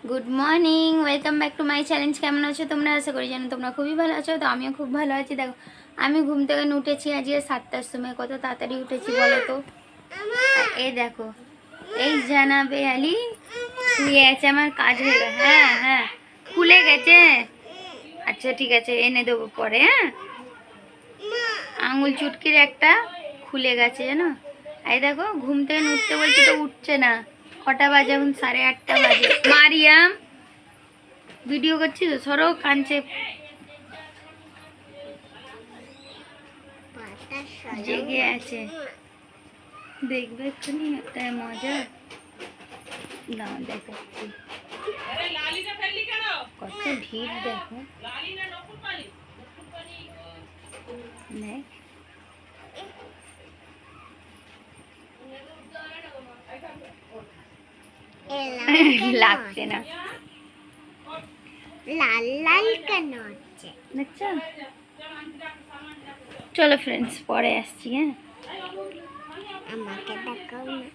Good morning, welcome back to my challenge. কেমন আছো তোমরা? আশা করি জানো তোমরা খুবই ভালো আছো। তো আমিও খুব ভালো আছি। দেখো আমি ঘুম থেকে উঠেছি আজকে 7টার সময়। কত তাড়াতাড়ি উঠেছি বলো তো। এই দেখো, এই জানাবে আলী শুয়ে আছে। আমার কাজ হয়ে গেছে। হ্যাঁ হ্যাঁ, খুলে গেছে। আচ্ছা ঠিক আছে, এনে দেবো পরে। হ্যাঁ, আঙুল চুটকির একটা খুলে গেছে জানো। এই দেখো, ঘুম থেকে উঠতে বলছি তো উঠছে না। কটা বাজে এখন? 8:30 বাজে। মারিয়াম ভিডিও করছি তো, সরো কাঞ্চে জেগে আছে। দেখবে এক্ষুনি একটা মজা। দাও দেখো কত ভিড়, দেখো দেখ। লাগছে না, লাল লাল কেন হচ্ছে? দেখছো? চলো ফ্রেন্ডস, পরে আসছি। হ্যাঁ, আমাকে দেখাও না।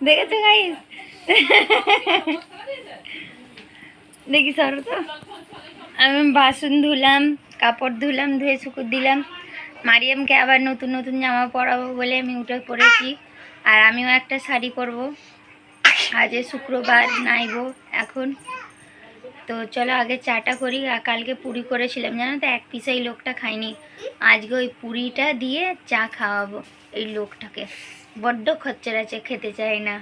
দেখেছো গাইস? দেখি সরো তো। আমি বাসন ধুলাম, কাপড় ধুলাম, ধুয়ে শুকুর দিলাম। মারিয়ামকে আবার নতুন নতুন জামা পরাবো বলে আমি উঠে পড়েছি। আর আমিও একটা শাড়ি পরবো। আজ শুক্রবার, নাইবো এখন। তো চলো আগে চাটা করি। আর কালকে পুরি করেছিলাম জানো তো, এক পিস এই লোকটা খাইনি। আজকে ওই পুরিটা দিয়ে চা খাওয়াবো এই লোকটাকে। বড্ড খচ্চর আছে, খেতে চাই না।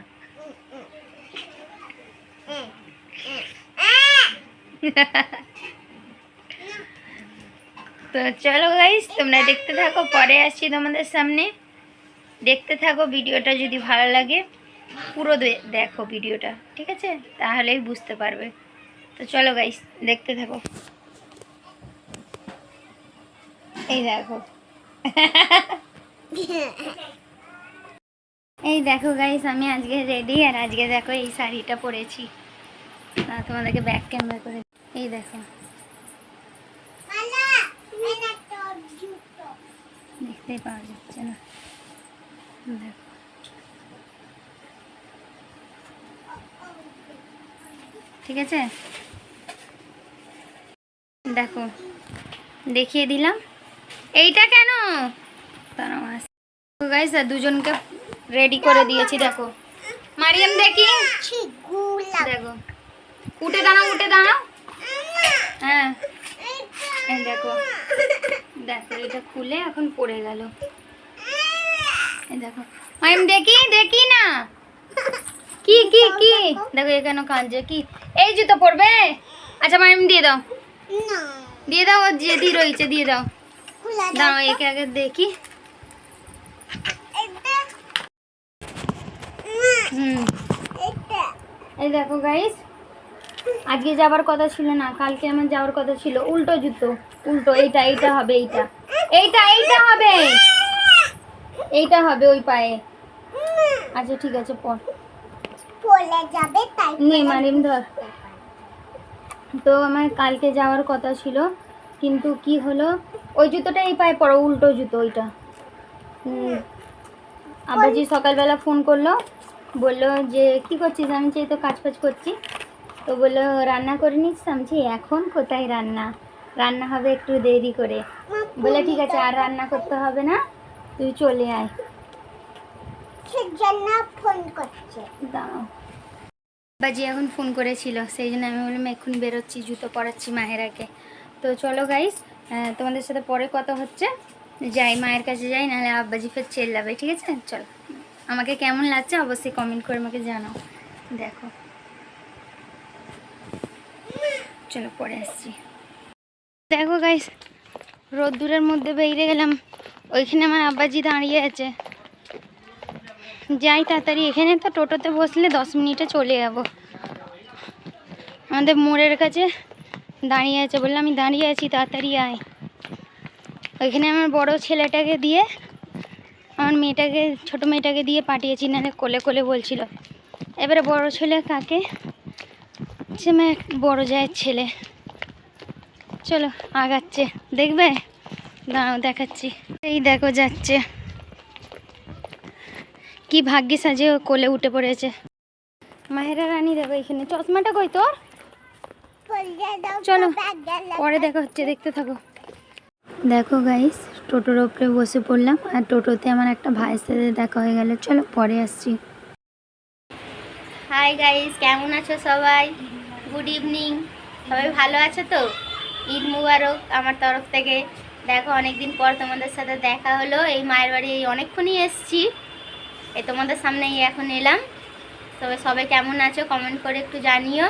তো চলো গাইস, তোমরা দেখতে থাকো, পরে আসছি তোমাদের সামনে। দেখতে থাকো ভিডিওটা, যদি ভালো লাগে পুরো দেখো ভিডিওটা, ঠিক আছে? তাহলেই বুঝতে পারবে। তো চলো গাইস, দেখতে থাকো। এই দেখো এই দেখো গাইস, আমি আজকে রেডি। আর আজকে দেখো এই শাড়িটা পরেছি। তোমাদেরকে ব্যাক ক্যামেরা করে এই দেখো, দেখতেই পাওয়া যাচ্ছে না। দেখো ঠিক আছে, দেখো দেখিয়ে দিলাম। এইটা কেন গাইস, আর দুজনকে রেডি করে দিয়েছি। দেখো মারিয়াম, দেখি দেখো, উঠে দাঁড়াও, উঠে দাঁড়াও। হ্যাঁ এই দেখো, দেখো এটা খুলে এখন পড়ে গেল। এই দেখো মারিয়াম, দেখি দেখি না, কি কি কি দেখো এখানে কাঁদছে। কি এই জুতো পরবে? আচ্ছা মারিয়াম দিয়ে দাও, দিয়ে দাও। ওর যেদি রয়েছে দিয়ে দাও। দাঁড়াও একে আগে দেখি। এই দেখো গাইস, আজকে যাবার কথা ছিল না, কালকে আমার যাওয়ার কথা ছিল। উল্টো জুতো, উল্টো। এইটা এইটা হবে, এইটা এইটা এইটা হবে, এইটা হবে ওই পায়ে। আচ্ছা ঠিক আছে, পর পড়ে যাবে তাই নে মারিম ধর। তো আমার কালকে যাওয়ার কথা ছিল, কিন্তু কি হলো, ওই জুতোটা এই পায়ে পরো, উল্টো জুতো ওইটা। আব্বাজি সকালবেলা ফোন করলো, বললো যে কি করছিস? আমি চাই তো কাজ ফাজ করছি। তো বললো রান্না করে নিস। আমি এখন কোথায় রান্না, রান্না হবে একটু দেরি করে। বলে ঠিক আছে, আর রান্না করতে হবে না, তুই চলে আয়। ফোন করছে, দাঁড়াও। আব্বাজি এখন ফোন করেছিল, সেই জন্য আমি বললাম এক্ষুনি বেরোচ্ছি, জুতো পরাচ্ছি মাহেরাকে। তো চলো গাইস, তোমাদের সাথে পরে কথা হচ্ছে। যাই, মায়ের কাছে যাই, নাহলে আব্বাজি ফের চেল্লাবে। ঠিক আছে, চলো। আমাকে কেমন লাগছে অবশ্যই কমেন্ট করে আমাকে জানাও। দেখো চলো পরে আসছি। দেখো গাইস, রোদ্দুরের মধ্যে বেরিয়ে গেলাম। ওইখানে আমার আব্বাজি দাঁড়িয়ে আছে। যাই তাড়াতাড়ি, এখানে তো টোটোতে বসলে 10 মিনিটে চলে যাব। আমাদের মোড়ের কাছে দাঁড়িয়ে আছে, বললাম আমি দাঁড়িয়ে আছি, তাড়াতাড়ি আয়। ওইখানে আমার বড় ছেলেটাকে দিয়ে, আমার মেয়েটাকে, ছোটো মেয়েটাকে দিয়ে পাঠিয়েছি, নাহলে কোলে কোলে বলছিল। এবারে বড় ছেলে কাকে, সে বড় জায়ের ছেলে। চলো আগাচ্ছে, দেখবে দাঁড়াও দেখাচ্ছি। এই দেখো যাচ্ছে, কি ভাগ্যে সাজে ও কোলে উঠে পড়েছে। মাহেরা রানী দেখো এখানে, চশমাটা কই তোর? চলো পরে দেখা হচ্ছে, দেখতে থাকো। দেখো গাইস, টোটোর ওপরে বসে পড়লাম আর টোটোতে আমার একটা ভাইয়ের সাথে দেখা হয়ে গেল। চলো পরে আসছি। হাই গাইস, কেমন আছো সবাই? Good evening. সবাই ভালো আছো তো? ঈদ মুবারক আমার তরফ থেকে। দেখো অনেকদিন পর তোমাদের সাথে দেখা হলো। এই মায়ের বাড়ি অনেকক্ষণই এসছি, এই তোমাদের সামনেই এখন এলাম। তবে সবাই কেমন আছো কমেন্ট করে একটু জানিও।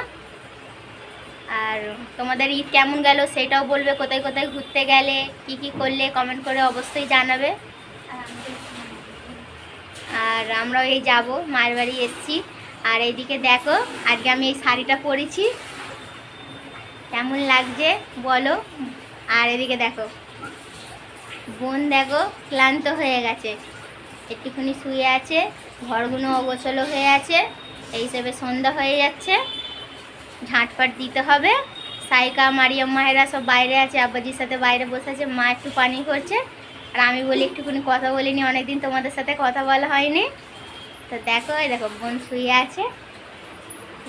আর তোমাদের ঈদ কেমন গেল সেটাও বলবে, কোথায় কোথায় ঘুরতে গেলে, কি কি করলে কমেন্ট করে অবশ্যই জানাবে। আর আমরাও এই যাব, মায়ের বাড়ি এসছি। আর এইদিকে দেখো আজকে আমি এই শাড়িটা পরেছি, কেমন লাগছে বলো। আর এদিকে দেখো বোন, দেখো ক্লান্ত হয়ে গেছে, একটুখানি শুয়ে আছে, ঘরগুলো অগোছলো হয়ে আছে। এই হিসেবে সন্ধ্যা হয়ে যাচ্ছে, ঝাঁটপাট দিতে হবে। সাইকা, মারিয়াম, মাহেরা সব বাইরে আছে, আব্বাজির সাথে বাইরে বসে আছে। মা একটু পানি করছে আর আমি বলি একটুখানি কথা বলিনি, অনেকদিন তোমাদের সাথে কথা বলা হয়নি। তো দেখো এই দেখো বোন শুয়ে আছে,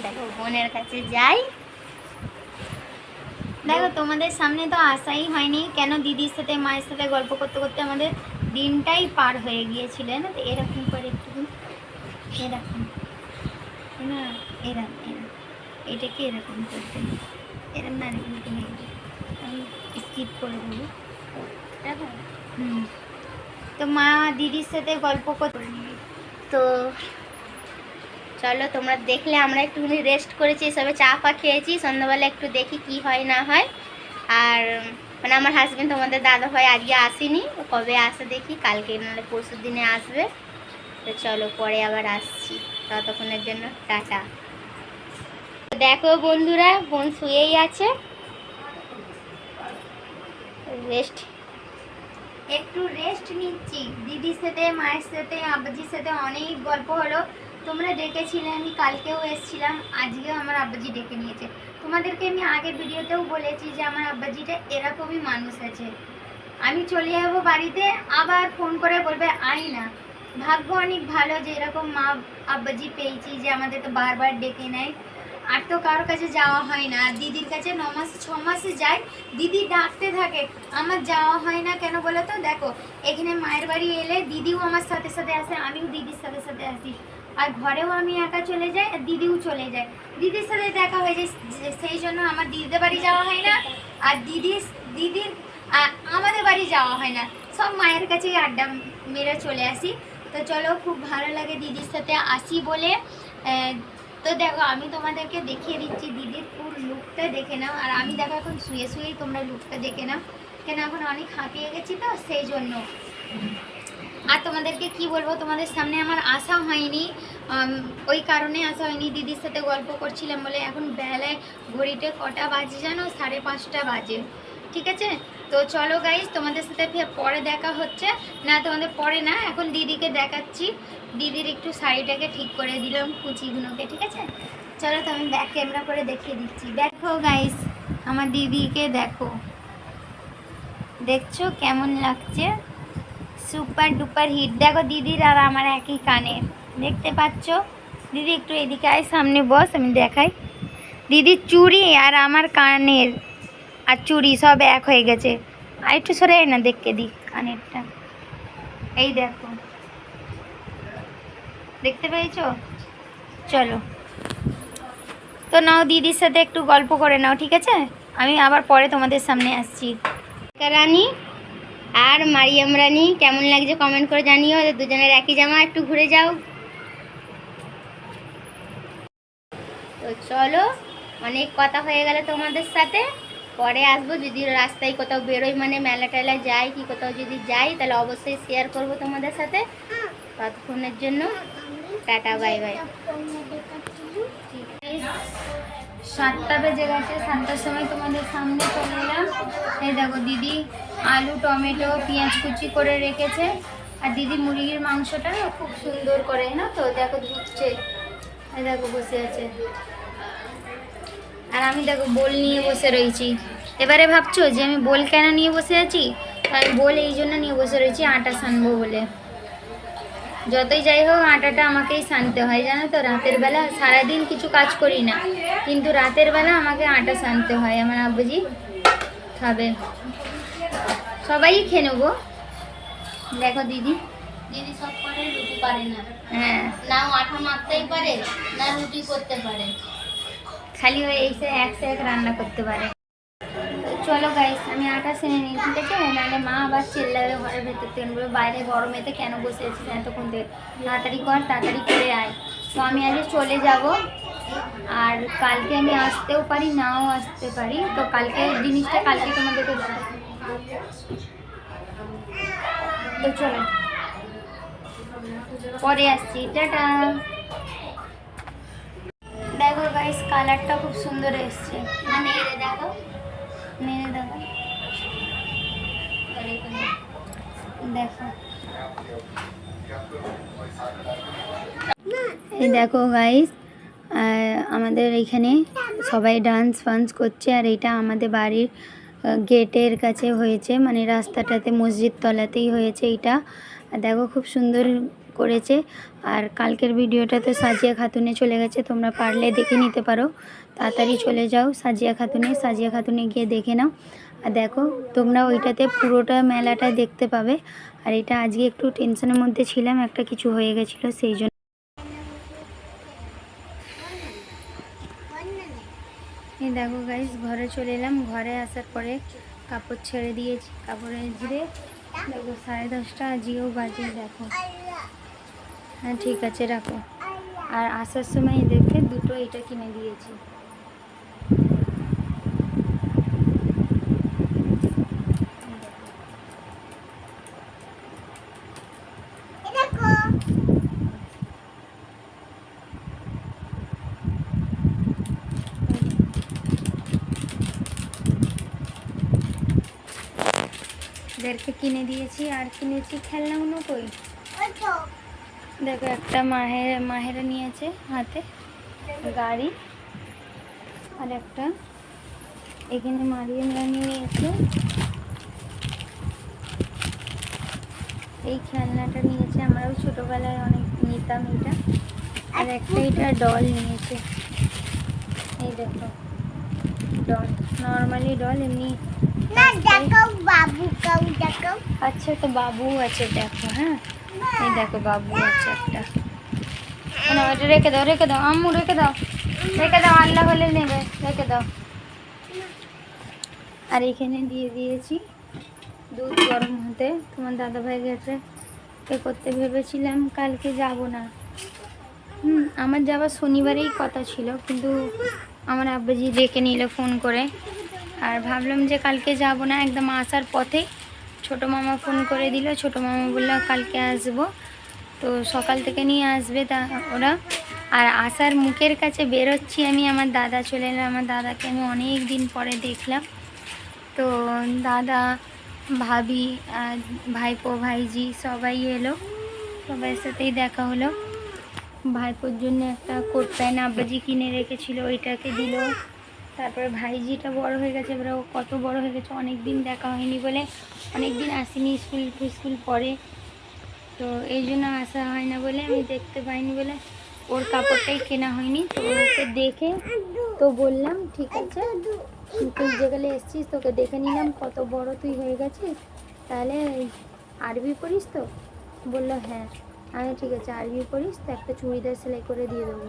দেখো বোনের কাছে যাই। দেখো তোমাদের সামনে তো আসাই হয়নি, কেন দিদির সাথে মায়ের সাথে গল্প করতে করতে আমাদের দিনটাই পার হয়ে গিয়েছিল না। তো এরকম করে একটুখানি এরকম না, এরকম এটাকে এরকম করতে, এরকম না, এরকম করে আমি স্কিপ করে দেবো। দেখো তো মা দিদির সাথে গল্প করতে, তো চলো তোমরা দেখলে। আমরা একটুখানি রেস্ট করেছি, সবে চা ফা খেয়েছি, সন্ধ্যাবেলা একটু দেখি কি হয় না হয়। আর মানে আমার হাজব্যান্ড তোমাদের দাদা ভাই আজকে আসেনি, কবে আসে দেখি, কালকে নাহলে পরশুর দিনে আসবে। তো চলো পরে আবার আসছি, ততক্ষণের জন্য টাটা। দেখো বন্ধুরা, বোন শুয়েই আছে, একটু রেস্ট নিচ্ছি। দিদির সাথে, মায়ের সাথে, আব্বাজির সাথে অনেক গল্প হলো। তোমরা ডেকেছিলে, আমি কালকেও এসেছিলাম, আজকেও আমার আব্বাজি ডেকে নিয়েছে। তোমাদেরকে আমি আগের ভিডিওতেও বলেছি যে আমার আব্বাজিটা এরকমই মানুষ আছে। আমি চলে যাবো বাড়িতে, আবার ফোন করে বলবে আই না। ভাগ্য অনেক ভালো যে এরকম মা আব্বাজি পেয়েছি, যে আমাদের তো বারবার ডেকে নেয়। আর তো কারোর কাছে যাওয়া হয় না, দিদির কাছে 9 মাস 6 মাসে যাই, দিদি ডাকতে থাকে, আমার যাওয়া হয় না কেন বলো তো। দেখো এখানে মায়ের বাড়ি এলে দিদিও আমার সাথে সাথে আসে, আমিও দিদির সাথে সাথে আসি। আর ঘরেও আমি একা চলে যাই আর দিদিও চলে যায়, দিদির সাথে দেখা হয়ে যায়, সেই জন্য আমার দিদিদের বাড়ি যাওয়া হয় না। আর দিদির আমাদের বাড়ি যাওয়া হয় না, সব মায়ের কাছেই আড্ডা মেরে চলে আসি। তো চলো, খুব ভালো লাগে দিদির সাথে আসি বলে। তো দেখো আমি তোমাদেরকে দেখিয়ে দিচ্ছি দিদির পুরো লুকটা দেখে নাও। আর আমি দেখো এখন শুয়ে শুয়েই তোমরা লুকটা দেখে নাও, কেন এখন অনেক হাঁপিয়ে গেছি তো সেই জন্য। আর তোমাদেরকে কি বলবো, তোমাদের সামনে আমার আসা হয়নি, ওই কারণে আসা হয়নি, দিদির সাথে গল্প করছিলাম বলে। এখন বেলায় ঘড়িতে কটা বাজে জানো? 5:30 বাজে, ঠিক আছে। তো চলো গাইস, তোমাদের সাথে ফের পরে দেখা হচ্ছে। না তোমাদের পরে না, এখন দিদিকে দেখাচ্ছি। দিদির একটু শাড়িটাকে ঠিক করে দিলাম, কুচিগুলোকে, ঠিক আছে। চলো তো আমি ব্যাক ক্যামেরা করে দেখিয়ে দিচ্ছি। দেখো গাইস, আমার দিদিকে দেখো, দেখছো কেমন লাগছে? Super duper hit. দেখো দিদির আর আমার একই কানের, দেখতে পাচ্ছ? দিদি একটু এদিকে আয়, সামনে বস, আমি দেখাই। দিদির চুড়ি আর আমার কানের আর চুড়ি সব এক হয়ে গেছে। আর একটু সরে না, দেখতে দিই কানেরটা, এই দেখো, দেখতে পেয়েছো? চলো তো নাও, দিদির সাথে একটু গল্প করে নাও, ঠিক আছে। আমি আবার পরে তোমাদের সামনে আসছি। রানী আর মারিয়াম রানী কেমন লাগছে কমেন্ট করে জানিও। দুজনের একই জামা, একটু ঘুরে যাও। তো চলো, অনেক কথা হয়ে গেল তোমাদের সাথে, পরে আসবো। যদি রাস্তায় কোথাও বেরোই, মানে মেলা টেলা যাই কি কোথাও যদি যাই, তাহলে অবশ্যই শেয়ার করব তোমাদের সাথে। ততক্ষণের জন্য টাটা, বাই বাই। 7টা বেজে গেছে, 7টার সময় তোমাদের সামনে চলে এলাম। এই দেখো দিদি আলু, টমেটো, পেঁয়াজ কুচি করে রেখেছে। আর দিদি মুরগির মাংসটা না খুব সুন্দর করে, না তো দেখো ধুচ্ছে, এই দেখো বসে আছে। আর আমি দেখো বোল নিয়ে বসে রয়েছি। এবারে ভাবছো যে আমি বোল কেন নিয়ে বসে আছি? তো আমি বলে এই জন্য নিয়ে বসে রয়েছি আটা সানবো বলে। যতই যাই হোক আটাটা আমাকেই সানতে হয়, জানো তো। রাতের বেলা সারাদিন কিছু কাজ করি না, কিন্তু রাতের বেলা আমাকে আটা সানতে হয়। আমার আব্বুজি খাবে, সবাই খেয়ে নেবো। দেখো দিদি সব পারে, রুটি পারে না। হ্যাঁ, না আটা মাখতেই পারে না রুটি করতে পারে, খালি ওই এসে এক রান্না করতে পারে। চলো গাইস, আমি আটা সেনে নিই, ঠিক আছে? নাহলে মা আবার চিল্লাবে ঘরের ভেতর থেকে, বলবে বাইরে গরমেতে কেন বসে আছিস এতক্ষণ থেকে, তাড়াতাড়ি কর, তাড়াতাড়ি করে আয়। তো আমি আগে চলে যাব, আর কালকে আমি আসতেও পারি নাও আসতে পারি। তো কালকে জিনিসটা কালকে তোমাদেরকে দেখাবো। তো চলো পরে আসছি, টাটা। দেখো গাইস, কালারটা খুব সুন্দর এসছে, নেড়ে দেখো, নেড়ে দেখো, দেখো। এই দেখো গাইস, আমাদের এখানে সবাই ডান্স ফান্স করছে, আর এটা আমাদের বাড়ির গেটের কাছে হয়েছে, মানে রাস্তাটাতে মসজিদ তলাতেই হয়েছে এটা। দেখো খুব সুন্দর করেছে। আর কালকের ভিডিওটাতে সাজিয়া খাতুনে চলে গেছে, তোমরা পারলে দেখে নিতে পারো। তাড়াতাড়ি চলে যাও সাজিয়া খাতুনে গিয়ে দেখে নাও। আর দেখো তোমরা ওইটাতে পুরোটা মেলাটা দেখতে পাবে। আর এটা আজকে একটু টেনশনের মধ্যে ছিলাম, একটা কিছু হয়ে গেছিলো, সেই জন্য। এই দেখো গাইস, ঘরে চলে এলাম। ঘরে আসার পরে কাপড় ছেড়ে দিয়েছি, কাপড়ে ঝিরে দেখো 10:30 আজিও বাজে, দেখো। হ্যাঁ ঠিক আছে, রাখো। আর আসার সময় দেখে দুটো এটা কিনে দিয়েছি। এদেরকে কিনে দিয়েছি, আর কিনেছি খেলনাগুলো। কই দেখো, একটা মাহেরা নিয়েছে হাতে গাড়ি, আর একটা এখানে মারিয়াম রানী নিয়েছে, এই খেলনাটা নিয়েছে, আমরাও ছোটোবেলায় অনেক নিতাম এটা। আর একটা এটা ডল নিয়েছে, এই দেখো ডল, নর্মালি ডল, এমনি। আচ্ছা, তো বাবু আছে দেখো। হ্যাঁ এই দেখো বাবু আছে একটা, না ওটা রেখে দাও আম্মু, রেখে দাও, আল্লাহ হলে নেবে, রেখে দাও। আর এখানে দিয়ে দিয়েছি দুধ গরম হতে। তোমার দাদাভাই গেছে এ করতে, ভেবেছিলাম কালকে যাব না। আমার যাওয়ার শনিবারেই কথা ছিল, কিন্তু আমার আব্বাজি ডেকে নিল ফোন করে। আর ভাবলাম যে কালকে যাব না, একদম আসার পথে ছোটো মামা ফোন করে দিল। ছোটো মামা বললো কালকে আসবো, তো সকাল থেকে নিয়ে আসবে তা ওরা। আর আসার মুখের কাছে বেরোচ্ছি আমি, আমার দাদা চলে এলো। আমার দাদাকে আমি অনেক দিন পরে দেখলাম। তো দাদা, ভাবি, ভাইপো, ভাইজি সবাই এলো, সবাইয়ের সাথেই দেখা হলো। ভাইপোর জন্য একটা কোট প্যান্ট আব্বাজি কিনে রেখেছিল, ওইটাকে দিল। তারপরে ভাইজিটা বড় হয়ে গেছে, এবার ও কত বড় হয়ে গেছে, অনেক দিন দেখা হয়নি বলে, অনেক দিন আসিনি, স্কুল পড়ে, তো এই জন্য আসা হয় না বলে, আমি দেখতে পাইনি বলে ওর কাপড়টাই কেনা হয়নি। তো ওকে দেখে তো বললাম ঠিক আছে, তুই যেখানে এসছিস তোকে দেখে নিলাম, কত বড় তুই হয়ে গেছিস, তাহলে আরবি পড়িস তো? বললো হ্যাঁ। আমি ঠিক আছে, আরবি পড়িস তো, একটা চুড়িদার সেলাই করে দিয়ে দেবো।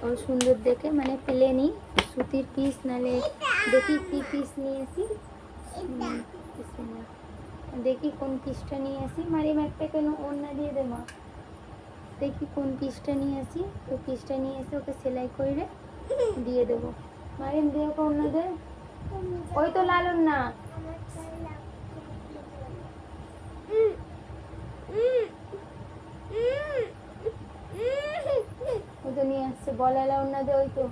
ও সুন্দর দেখে, মানে প্লেনই সুতির পিস, নালে দেখি কি পিস নিয়ে আসি, দেখি কোন পিসটা নিয়ে আসি। মারিম একটা কেন ওড়না দিয়ে দে মা, দেখি কোন পিসটা নিয়ে আসি, তো পিসটা নিয়ে এসে ওকে সেলাই করে দিয়ে দেবো। মারিম দিয়ে ওকে ওড়না দে, ওই তো লালন না, ওই তো নিয়ে আসছে, বলা ওড়না দে, ওই তো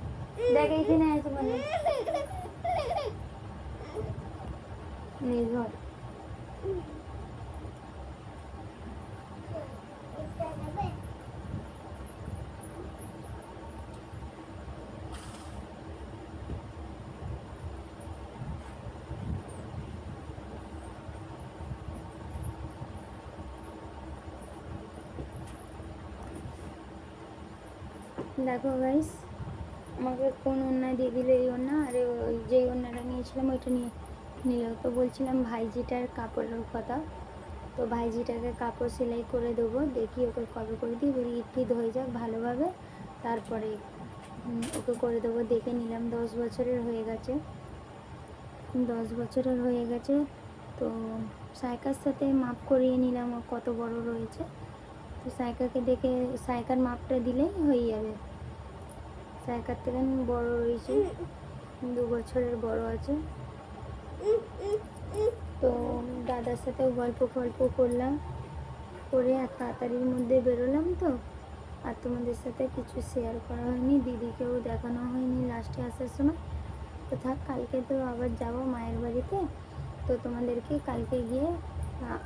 দেখ এইখানে আছে, মানে নির্ভর। দেখো গাইস, আমাকে কোন ওড়না দিয়ে দিল, এই ওড়না, আর ওই যেই ওড়নাটা নিয়েছিলাম ওইটা নিয়ে নিল। তো বলছিলাম ভাইজিটার কাপড়ের কথা, তো ভাইজিটাকে কাপড় সেলাই করে দেবো, দেখি ওকে কবে করে দিই, বলি ঈদ টিদ হয়ে যাক ভালোভাবে, তারপরে ওকে করে দেবো। দেখে নিলাম 10 বছরের হয়ে গেছে, 10 বছরের হয়ে গেছে। তো সাইকার সাথে মাপ করিয়ে নিলাম ও কত বড় রয়েছে। তো সাইকাকে দেখে সাইকার মাপটা দিলেই হয়ে যাবে। সাইকার থেকে বড় রয়েছে, 2 বছরের বড় আছে। তো দাদার সাথে গল্প করলাম, করে আর তাড়াতাড়ির মধ্যে বেরোলাম। তো আর তোমাদের সাথে কিছু শেয়ার করা হয়নি, দিদিকেও দেখানো হয়নি লাস্টে আসার সময়। তো থাক, কালকে তো আবার যাব মায়ের বাড়িতে, তো তোমাদেরকে কালকে গিয়ে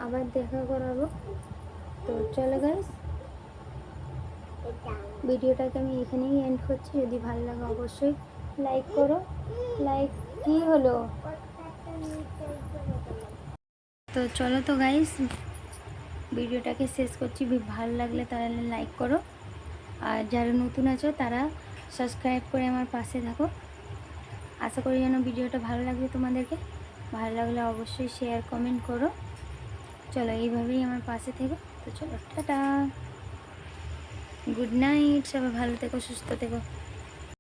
আবার দেখা করাবো। তো চলো গাইস, ভিডিওটাকে আমি এখানেই এন্ড করছি। যদি ভালো লাগে অবশ্যই লাইক করো। লাইক কি হলো? তো চলো তো গাইস, ভিডিওটাকে শেষ করছি। ভালো লাগলে তারা লাইক করো, আর যারা নতুন আছো তারা সাবস্ক্রাইব করে আমার পাশে থাকো। আশা করি যেন ভিডিওটা ভালো লাগবে তোমাদেরকে। ভালো লাগলে অবশ্যই শেয়ার কমেন্ট করো। চলো এইভাবেই আমার পাশে থেকো। তো চলো টাটা, গুড নাইট, সবাই ভালো থেকো, সুস্থ থেকো।